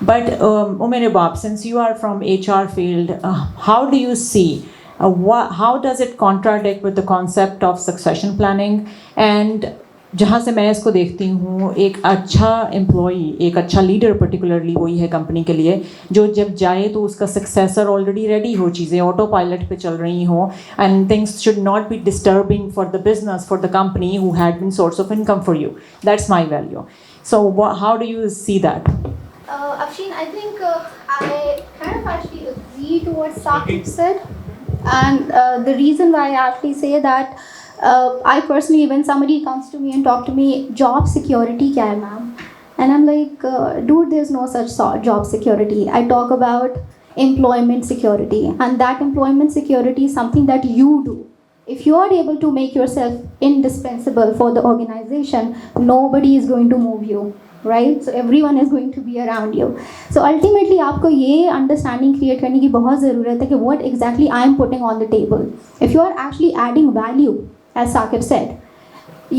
But Umair Bob, since you are from HR field, how do you see, how does it contradict with the concept of succession planning? And जहाँ से मैं इसको देखती हूँ, एक अच्छा एम्प्लॉई, एक अच्छा लीडर पर्टिकुलरली वही है कंपनी के लिए जो जब जाए तो उसका सक्सेसर ऑलरेडी रेडी हो, चीज़ें ऑटो पायलट पे चल रही हों, and things should not be disturbing for the business, for the company who had been source of income for you. That's my value. So how do you see that? Afshin, I think I kind of actually agree to what Saqib said, and the reason why I actually say that, I personally, when somebody comes to me and talk to me, job security kya hai ma'am? And I'm like, dude, there's no such job security. I talk about employment security, and that employment security is something that you do. If you are able to make yourself indispensable for the organization, nobody is going to move you. Right? So everyone is going to be around you. So ultimately आपको ये understanding create करने की बहुत ज़रूरत है कि what exactly I am putting on the table. If you are actually adding value, as Saqib said,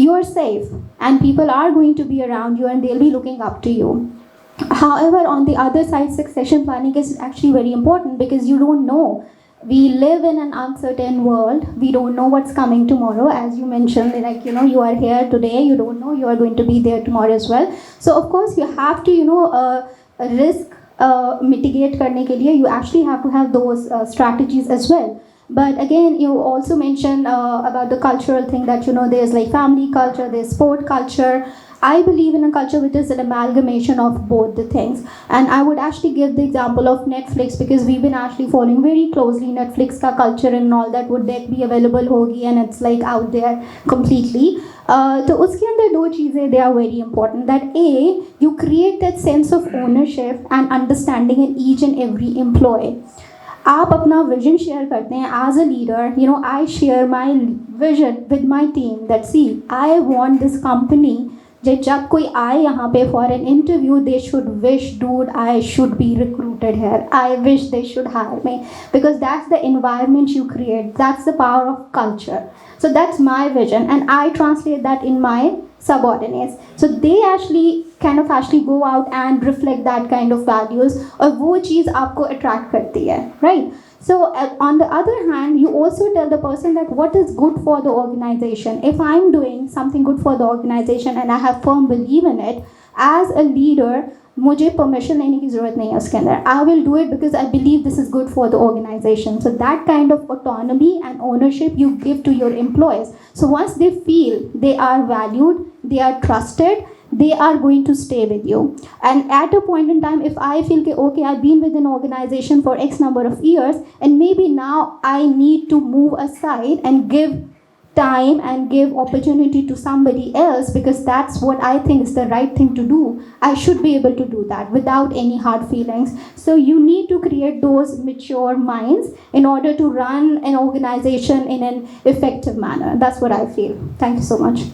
you are safe and people are going to be around you and they'll be looking up to you. However, on the other side, succession planning is actually very important because you don't know. We live in an uncertain world. We don't know what's coming tomorrow. As you mentioned, like, you are here today, you don't know you are going to be there tomorrow as well. So of course you have to, risk mitigate karne ke liye, you actually have to have those strategies as well. But again, you also mentioned about the cultural thing that, there's like family culture, there's sport culture. I believe in a culture which is an amalgamation of both the things. And I would actually give the example of Netflix because we've been actually following very closely Netflix ka culture and all that. Would that be available hogi, and it's like out there completely. So uske andar do cheezein, they are very important. That A, you create that sense of ownership and understanding in each and every employee. आप अपना vision share करते हैं as a leader. I share my vision with my team that see I want this company जब कोई आए यहाँ पे for an interview they should wish dude I should be recruited here, I wish they should hire me because that's the environment you create, that's the power of culture. So that's my vision and I translate that in my subordinates. So they actually go out and reflect that kind of values और वो चीज़ आपको attract करती है, right? So on the other hand, you also tell the person that what is good for the organization. If I'm doing something good for the organization and I have firm belief in it, as a leader, मुझे permission लेने की ज़रूरत नहीं है उसके अंदर. I will do it because I believe this is good for the organization. So that kind of autonomy and ownership you give to your employees. So once they feel they are valued, they are trusted, they are going to stay with you. And at a point in time, if I feel that, okay, I've been with an organization for X number of years, and maybe now I need to move aside and give time and give opportunity to somebody else because that's what I think is the right thing to do, I should be able to do that without any hard feelings. So you need to create those mature minds in order to run an organization in an effective manner. That's what I feel. Thank you so much.